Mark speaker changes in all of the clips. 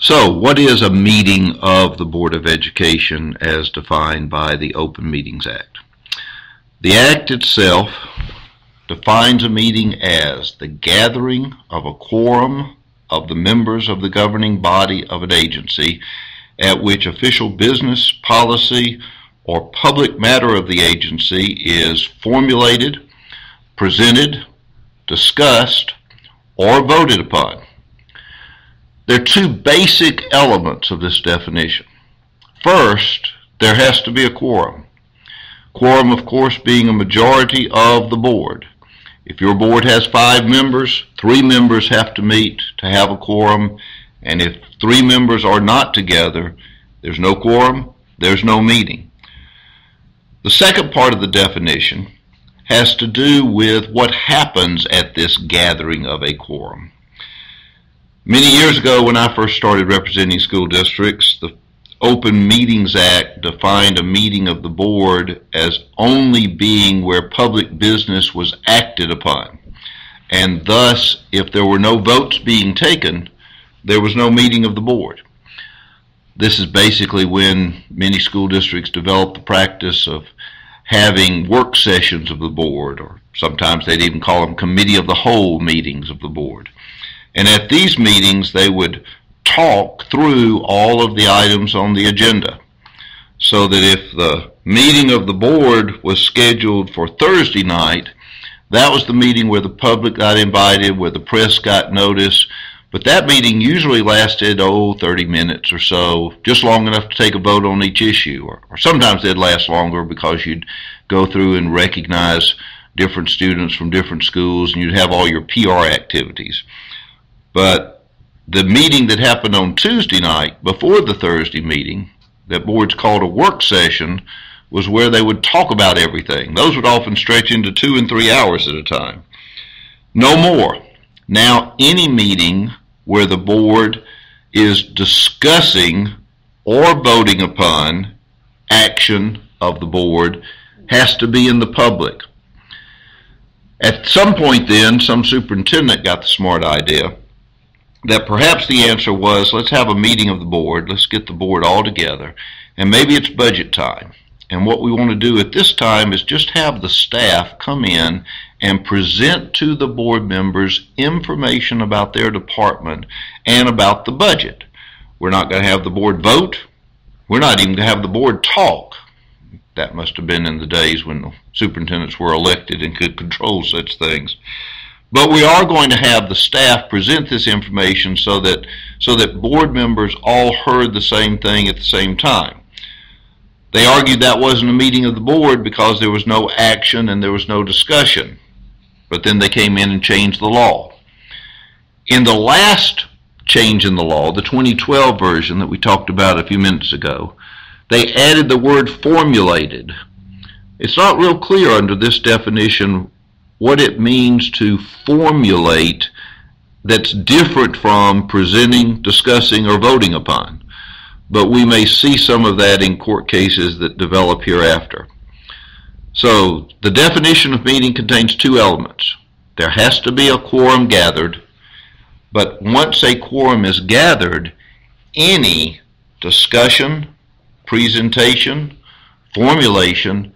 Speaker 1: So, what is a meeting of the Board of Education as defined by the Open Meetings Act? The Act itself defines a meeting as the gathering of a quorum of the members of the governing body of an agency at which official business, policy, or public matter of the agency is formulated, presented, discussed, or voted upon. There are two basic elements of this definition. First, there has to be a quorum. Quorum, of course, being a majority of the board. If your board has 5 members, 3 members have to meet to have a quorum, and if 3 members are not together, there's no quorum, there's no meeting. The second part of the definition has to do with what happens at this gathering of a quorum. Many years ago, when I first started representing school districts, the Open Meetings Act defined a meeting of the board as only being where public business was acted upon. And thus, if there were no votes being taken, there was no meeting of the board. This is basically when many school districts developed the practice of having work sessions of the board, or sometimes they'd even call them committee of the whole meetings of the board. And at these meetings, they would talk through all of the items on the agenda, so that if the meeting of the board was scheduled for Thursday night, that was the meeting where the public got invited, where the press got notice. But that meeting usually lasted, 30 minutes or so, just long enough to take a vote on each issue. Or sometimes they'd last longer because you'd go through and recognize different students from different schools, and you'd have all your PR activities. But the meeting that happened on Tuesday night, before the Thursday meeting, that boards called a work session, was where they would talk about everything. Those would often stretch into 2 and 3 hours at a time. No more. Now, any meeting where the board is discussing or voting upon action of the board has to be in the public. At some point then, some superintendent got the smart idea that perhaps the answer was, let's have a meeting of the board, let's get the board all together, and maybe it's budget time. And what we want to do at this time is just have the staff come in and present to the board members information about their department and about the budget. We're not going to have the board vote. We're not even going to have the board talk. That must have been in the days when the superintendents were elected and could control such things. But we are going to have the staff present this information so that board members all heard the same thing at the same time. They argued that wasn't a meeting of the board because there was no action and there was no discussion. But then they came in and changed the law. In the last change in the law, the 2012 version that we talked about a few minutes ago, they added the word formulated. It's not real clear under this definition what it means to formulate that's different from presenting, discussing, or voting upon. But we may see some of that in court cases that develop hereafter. So the definition of meeting contains 2 elements. There has to be a quorum gathered, but once a quorum is gathered, any discussion, presentation, formulation,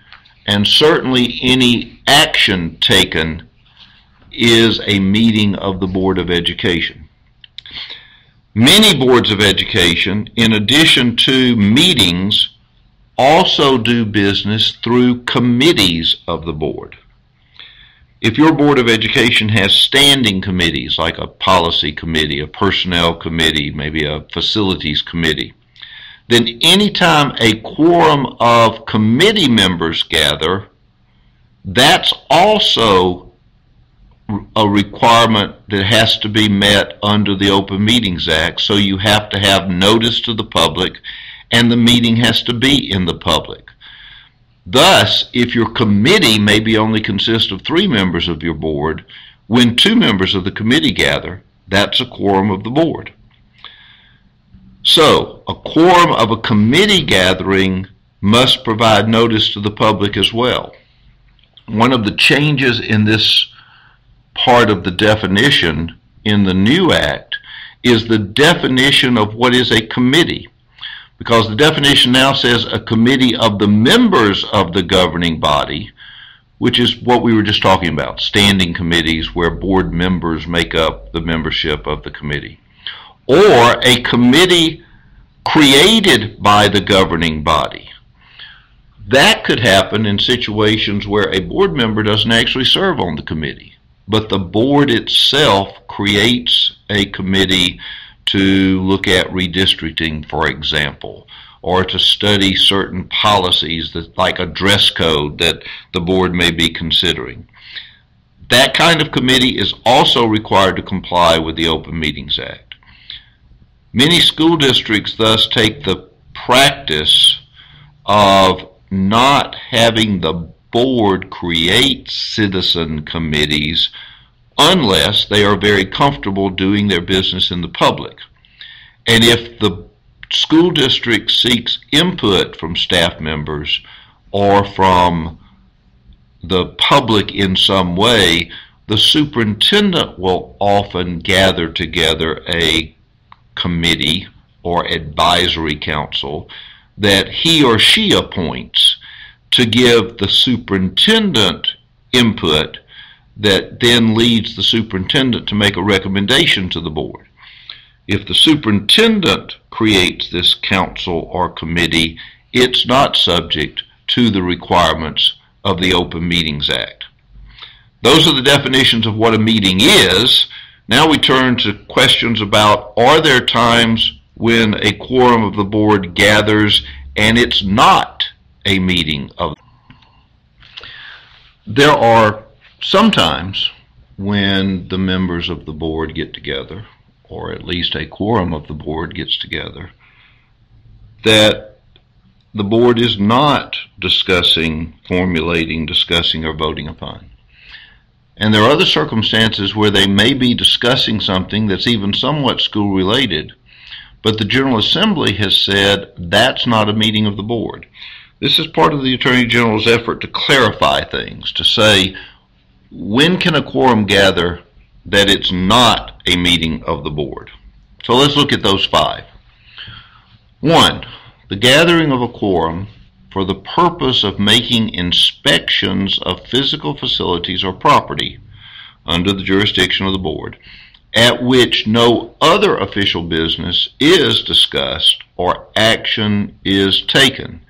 Speaker 1: and certainly any action taken is a meeting of the Board of Education. Many boards of education, in addition to meetings, also do business through committees of the board. If your Board of Education has standing committees, like a policy committee, a personnel committee, maybe a facilities committee, then anytime a quorum of committee members gather, that's also a requirement that has to be met under the Open Meetings Act. So you have to have notice to the public, and the meeting has to be in the public. Thus, if your committee maybe only consists of 3 members of your board, when 2 members of the committee gather, that's a quorum of the board. So, a quorum of a committee gathering must provide notice to the public as well. One of the changes in this part of the definition in the new act is the definition of what is a committee. Because the definition now says a committee of the members of the governing body, which is what we were just talking about, standing committees where board members make up the membership of the committee. Or a committee created by the governing body. That could happen in situations where a board member doesn't actually serve on the committee, but the board itself creates a committee to look at redistricting, for example, or to study certain policies that, like a dress code that the board may be considering. That kind of committee is also required to comply with the Open Meetings Act. Many school districts thus take the practice of not having the board create citizen committees unless they are very comfortable doing their business in the public. And if the school district seeks input from staff members or from the public in some way, the superintendent will often gather together a committee or advisory council that he or she appoints to give the superintendent input that then leads the superintendent to make a recommendation to the board. If the superintendent creates this council or committee, it's not subject to the requirements of the Open Meetings Act. Those are the definitions of what a meeting is. Now we turn to questions about, are there times when a quorum of the board gathers and it's not a meeting of? There are sometimes when the members of the board get together, or at least a quorum of the board gets together, that the board is not discussing, formulating, discussing, or voting upon. And there are other circumstances where they may be discussing something that's even somewhat school related, but the General Assembly has said that's not a meeting of the board. This is part of the Attorney General's effort to clarify things, to say, when can a quorum gather that it's not a meeting of the board? So let's look at those 5. 1, the gathering of a quorum for the purpose of making inspections of physical facilities or property under the jurisdiction of the board, at which no other official business is discussed or action is taken.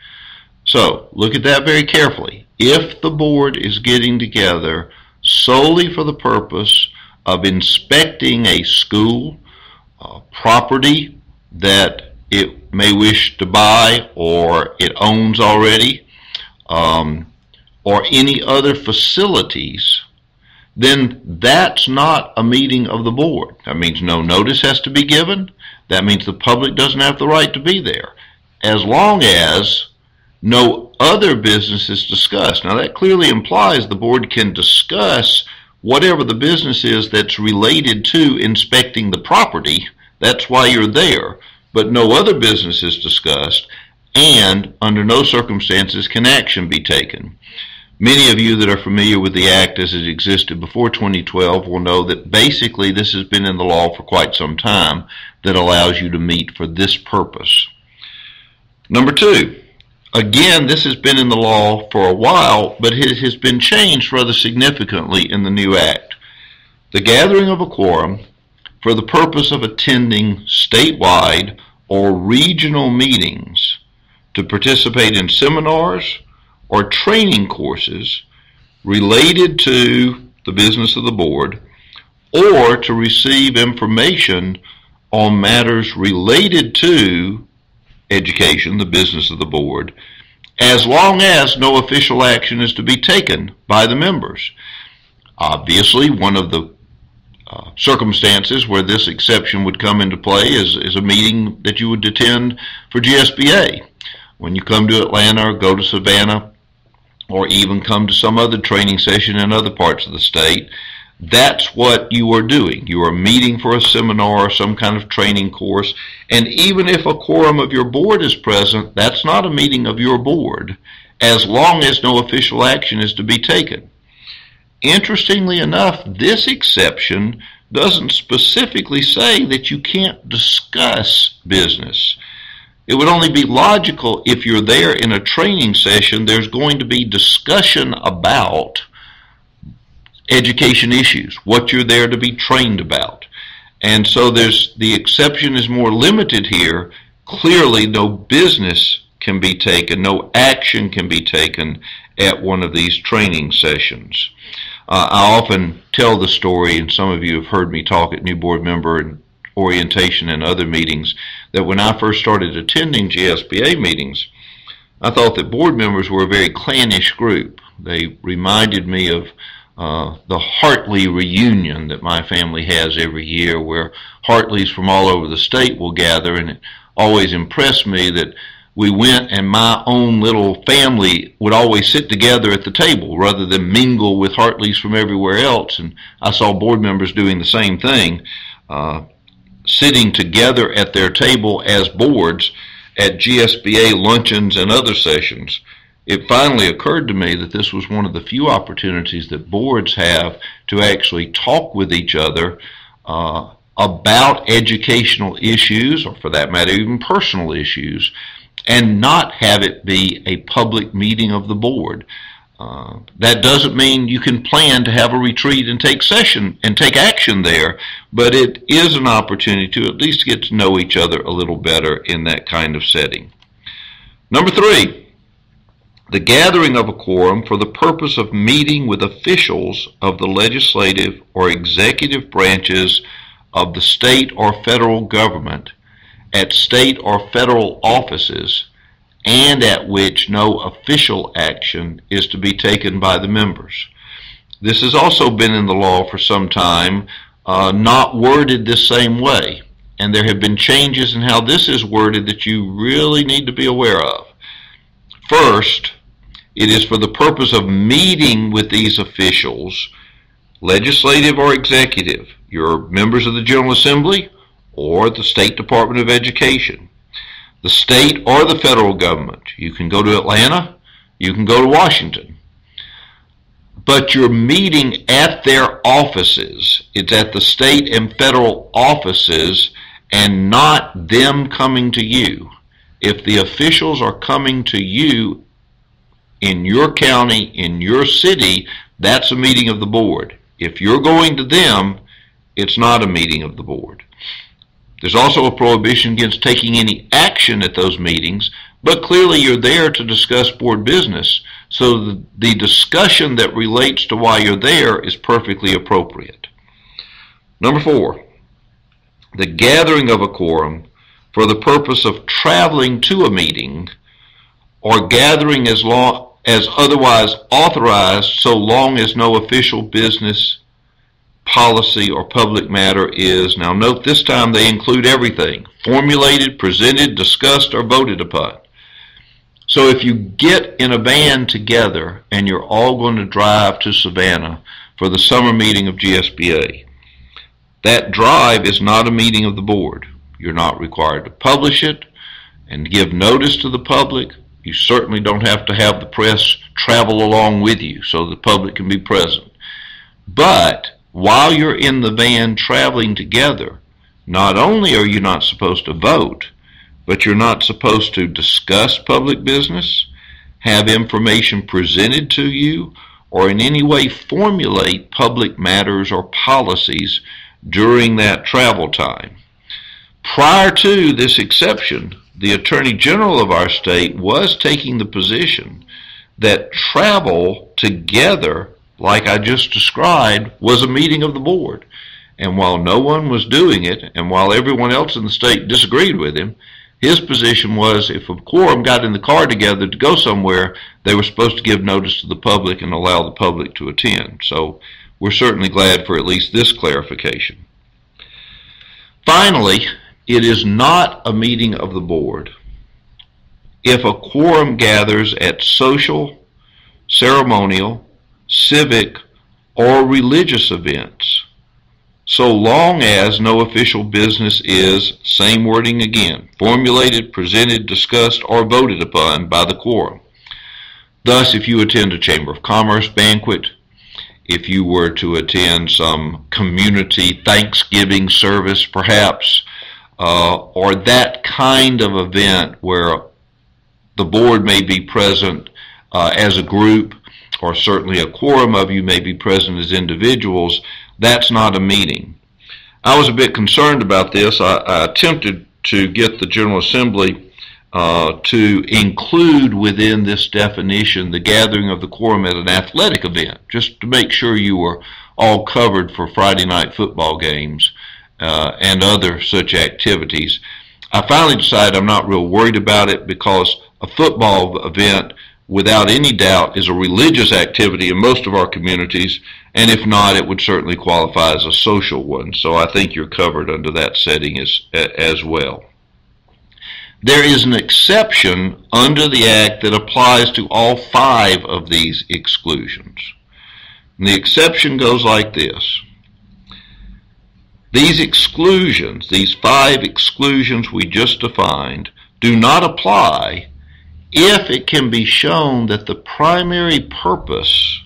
Speaker 1: So, look at that very carefully. If the board is getting together solely for the purpose of inspecting a school, property that it may wish to buy or it owns already, or any other facilities, then that's not a meeting of the board. That means no notice has to be given. That means the public doesn't have the right to be there, as long as no other business is discussed. Now that clearly implies the board can discuss whatever the business is that's related to inspecting the property. That's why you're there. But no other business is discussed, and under no circumstances can action be taken. Many of you that are familiar with the Act as it existed before 2012 will know that basically this has been in the law for quite some time that allows you to meet for this purpose. Number 2, again, this has been in the law for a while, but it has been changed rather significantly in the new Act. The gathering of a quorum for the purpose of attending statewide or regional meetings to participate in seminars or training courses related to the business of the board, or to receive information on matters related to education, the business of the board, as long as no official action is to be taken by the members. Obviously, one of the circumstances where this exception would come into play is a meeting that you would attend for GSBA. When you come to Atlanta or go to Savannah, or even come to some other training session in other parts of the state, that's what you are doing. You are meeting for a seminar or some kind of training course, and even if a quorum of your board is present, that's not a meeting of your board, as long as no official action is to be taken. Interestingly enough, this exception doesn't specifically say that you can't discuss business. It would only be logical if you're there in a training session, there's going to be discussion about education issues, what you're there to be trained about. And so the exception is more limited here. Clearly, no business can be taken, no action can be taken at one of these training sessions. I often tell the story, and some of you have heard me talk at new board member and orientation and other meetings, that when I first started attending GSBA meetings, I thought that board members were a very clannish group. They reminded me of the Hartley reunion that my family has every year, where Hartleys from all over the state will gather, and it always impressed me that we went and my own little family would always sit together at the table rather than mingle with Hartleys from everywhere else. And I saw board members doing the same thing, sitting together at their table as boards at GSBA luncheons and other sessions. It finally occurred to me that this was one of the few opportunities that boards have to actually talk with each other about educational issues, or for that matter, even personal issues, and not have it be a public meeting of the board. That doesn't mean you can plan to have a retreat and take action there, but it is an opportunity to at least get to know each other a little better in that kind of setting. Number 3, the gathering of a quorum for the purpose of meeting with officials of the legislative or executive branches of the state or federal government at state or federal offices, and at which no official action is to be taken by the members. This has also been in the law for some time, not worded this same way, and there have been changes in how this is worded that you really need to be aware of. First, it is for the purpose of meeting with these officials, legislative or executive, your members of the General Assembly or the State Department of Education, the state or the federal government. You can go to Atlanta, you can go to Washington. But you're meeting at their offices. It's at the state and federal offices and not them coming to you. If the officials are coming to you in your county, in your city, that's a meeting of the board. If you're going to them, it's not a meeting of the board. There's also a prohibition against taking any action at those meetings, but clearly you're there to discuss board business, so the discussion that relates to why you're there is perfectly appropriate. Number 4, the gathering of a quorum for the purpose of traveling to a meeting or gathering as otherwise authorized, so long as no official business, policy, or public matter is, now note this time they include everything, formulated, presented, discussed, or voted upon. So if you get in a band together and you're all going to drive to Savannah for the summer meeting of GSBA, that drive is not a meeting of the board. You're not required to publish it and give notice to the public. You certainly don't have to have the press travel along with you so the public can be present. But while you're in the van traveling together, not only are you not supposed to vote, but you're not supposed to discuss public business, have information presented to you, or in any way formulate public matters or policies during that travel time. Prior to this exception, the Attorney General of our state was taking the position that travel together, like I just described, was a meeting of the board. And while no one was doing it, and while everyone else in the state disagreed with him, his position was if a quorum got in the car together to go somewhere, they were supposed to give notice to the public and allow the public to attend. So we're certainly glad for at least this clarification. Finally, it is not a meeting of the board if a quorum gathers at social, ceremonial, civic, or religious events, so long as no official business is, same wording again, formulated, presented, discussed, or voted upon by the quorum. Thus, if you attend a Chamber of Commerce banquet, if you were to attend some community Thanksgiving service perhaps, or that kind of event where the board may be present as a group, or certainly a quorum of you may be present as individuals, that's not a meeting. I was a bit concerned about this. I attempted to get the General Assembly to include within this definition the gathering of the quorum at an athletic event, just to make sure you were all covered for Friday night football games and other such activities. I finally decided I'm not real worried about it, because a football event, without any doubt, is a religious activity in most of our communities, and if not, it would certainly qualify as a social one. So I think you're covered under that setting as well. There is an exception under the Act that applies to all 5 of these exclusions. And the exception goes like this. These exclusions, these 5 exclusions we just defined, do not apply if it can be shown that the primary purpose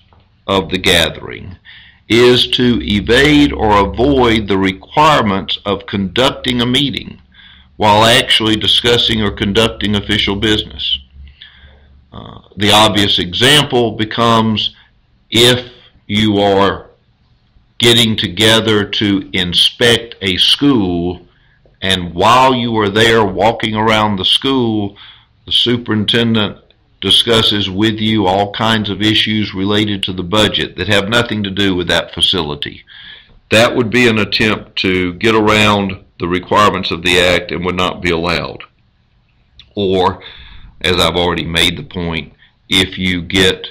Speaker 1: of the gathering is to evade or avoid the requirements of conducting a meeting while actually discussing or conducting official business. The obvious example becomes if you are getting together to inspect a school, and while you are there walking around the school, the superintendent discusses with you all kinds of issues related to the budget that have nothing to do with that facility. That would be an attempt to get around the requirements of the Act and would not be allowed. Or, as I've already made the point, if you get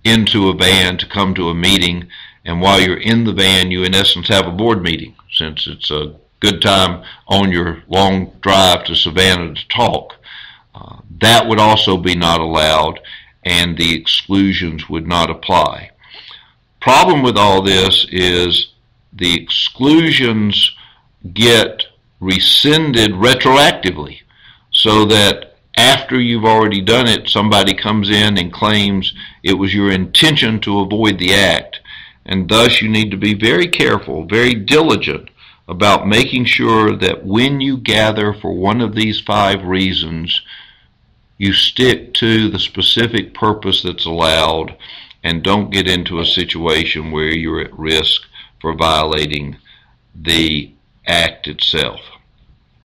Speaker 1: into a van to come to a meeting, and while you're in the van, you in essence have a board meeting, since it's a good time on your long drive to Savannah to talk. That would also be not allowed, and the exclusions would not apply. Problem with all this is the exclusions get rescinded retroactively, so that after you've already done it, somebody comes in and claims it was your intention to avoid the Act, and thus you need to be very careful, very diligent about making sure that when you gather for one of these 5 reasons, you stick to the specific purpose that's allowed and don't get into a situation where you're at risk for violating the Act itself.